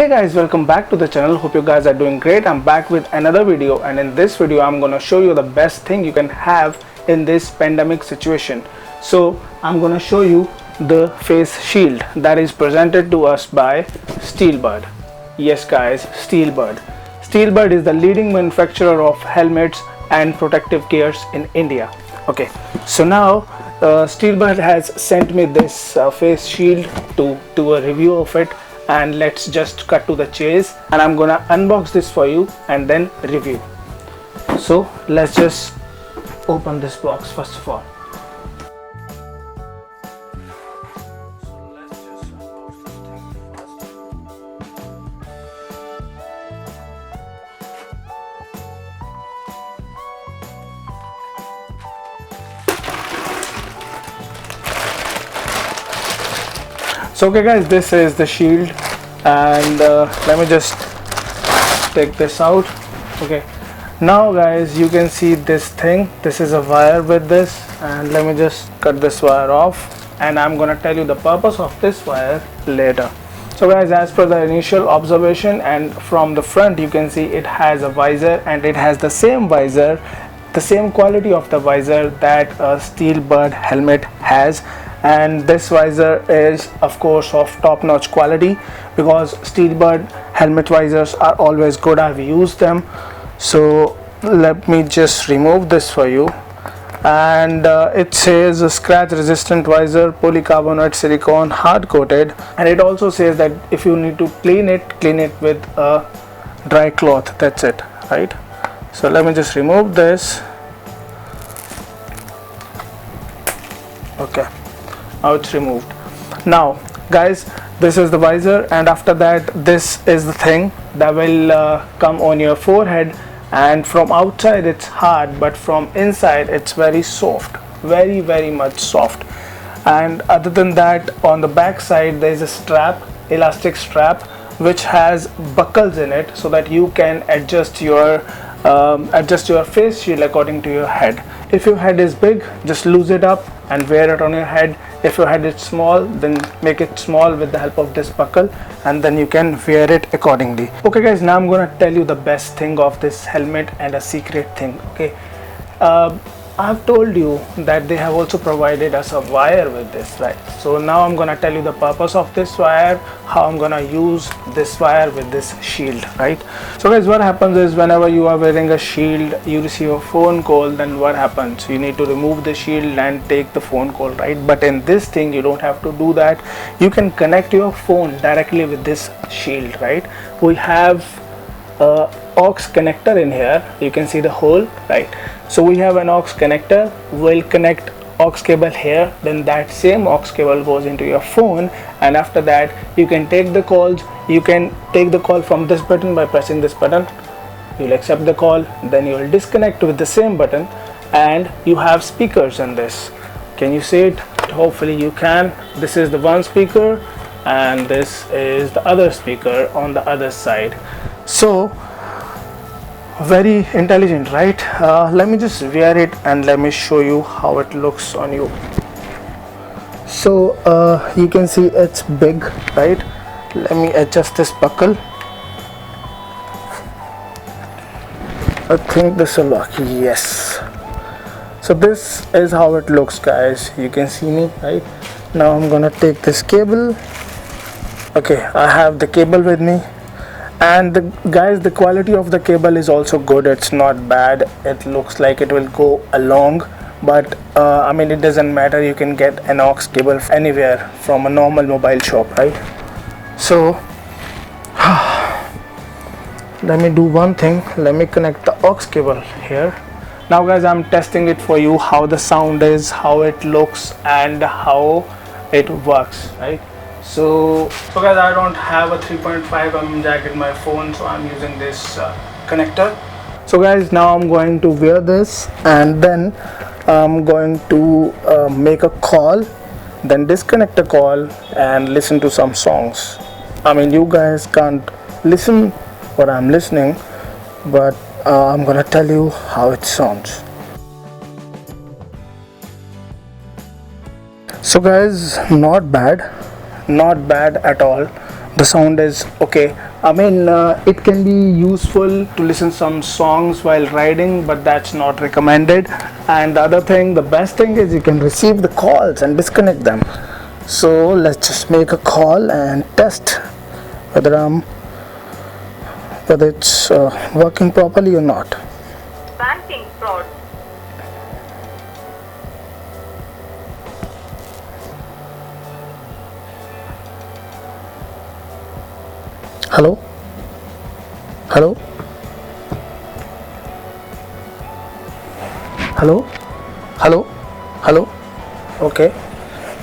Hey guys, welcome back to the channel. Hope you guys are doing great. I'm back with another video, and in this video I'm gonna show you the best thing you can have in this pandemic situation. So I'm gonna show you the face shield that is presented to us by Steelbird. Yes guys, Steelbird. Steelbird is the leading manufacturer of helmets and protective gears in India. Okay, so now Steelbird has sent me this face shield to do a review of it, and let's just cut to the chase, and I'm gonna unbox this for you and then review. So let's just open this box first of all. So okay guys, this is the shield, and let me just take this out. Okay, now guys, you can see this thing. This is a wire with this, and let me just cut this wire off, and I'm gonna tell you the purpose of this wire later. So guys, as per the initial observation, and from the front you can see it has a visor, and it has the same visor, the same quality of the visor that a Steelbird helmet has. And this visor is of course of top-notch quality, because Steelbird helmet visors are always good. I've used them. So let me just remove this for you, and it says a scratch resistant visor, polycarbonate silicone, hard coated, and it also says that if you need to clean it with a dry cloth. That's it, right? So let me just remove this. Okay, now it's removed. Now guys, this is the visor, and after that this is the thing that will come on your forehead, and from outside it's hard, but from inside it's very soft, very much soft. And other than that, on the back side there is a strap, elastic strap, which has buckles in it, so that you can adjust your face shield according to your head. If your head is big, just loose it up and wear it on your head. If your head is small, then make it small with the help of this buckle, and then you can wear it accordingly. Okay guys, now I'm gonna tell you the best thing of this helmet and a secret thing. Okay, I've told you that they have also provided us a wire with this, right? So now I'm gonna tell you the purpose of this wire, how I'm gonna use this wire with this shield, right? So guys, what happens is, whenever you are wearing a shield, you receive a phone call, then what happens? You need to remove the shield and take the phone call, right? But in this thing you don't have to do that. You can connect your phone directly with this shield, right? We have aux connector in here. You can see the hole, right? So we have an aux connector. We'll connect aux cable here, then that same aux cable goes into your phone, and after that you can take the calls. You can take the call from this button by pressing this button. You'll accept the call, then you will disconnect with the same button, and you have speakers in this. Can you see it? Hopefully you can. This is the one speaker, and this is the other speaker on the other side. So very intelligent, right? Let me just wear it and let me show you how it looks on you. So you can see it's big, right? Let me adjust this buckle. I think this will work. Yes. So this is how it looks, guys. You can see me, right? Now I'm gonna take this cable. Okay, I have the cable with me. And guys, the quality of the cable is also good. It's not bad. It looks like it will go along, but I mean, it doesn't matter. You can get an aux cable anywhere from a normal mobile shop, right? So let me do one thing. Let me connect the aux cable here. Now guys, I'm testing it for you, how the sound is, how it looks, and how it works, right? So guys, I don't have a 3.5mm jack in my phone, so I'm using this connector. So guys, now I'm going to wear this, and then I'm going to make a call, then disconnect the call and listen to some songs. I mean, you guys can't listen what I'm listening, but I'm gonna tell you how it sounds. So guys, not bad at all, the sound is okay. I mean, it can be useful to listen some songs while riding, but that's not recommended. And the other thing, the best thing is you can receive the calls and disconnect them. So let's just make a call and test whether it's working properly or not. Banking fraud. Hello? Hello? Hello? Hello? Hello? Okay,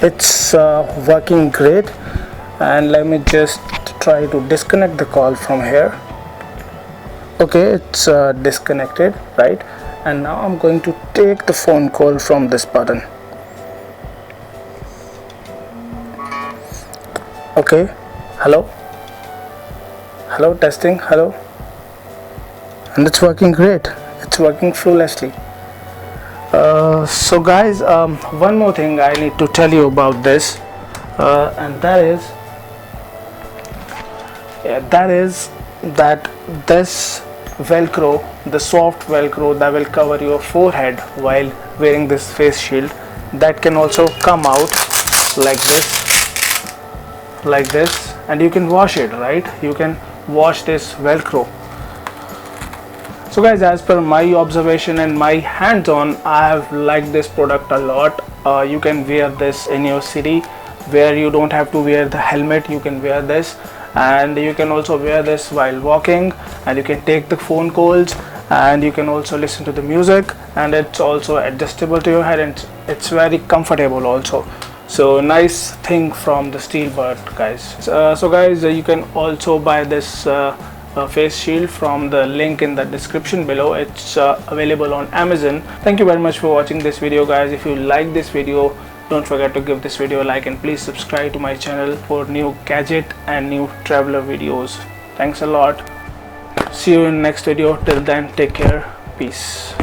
it's working great. And let me just try to disconnect the call from here. Okay, it's disconnected, right? And now I'm going to take the phone call from this button. Okay, hello? Hello, testing, hello? And it's working great. It's working flawlessly. So guys, one more thing I need to tell you about this, and that is that this velcro, the soft velcro that will cover your forehead while wearing this face shield, that can also come out like this, and you can wash it, right? You can wash this velcro. So guys, as per my observation and my hands-on, I have liked this product a lot. You can wear this in your city where you don't have to wear the helmet. You can wear this, and you can also wear this while walking, and you can take the phone calls, and you can also listen to the music, and it's also adjustable to your head, and it's very comfortable also. So nice thing from the Steelbird, guys. So guys, you can also buy this face shield from the link in the description below. It's available on Amazon. Thank you very much for watching this video, guys. If you like this video, don't forget to give this video a like, and please subscribe to my channel for new gadget and new traveler videos. Thanks a lot. See you in next video. Till then, take care. Peace.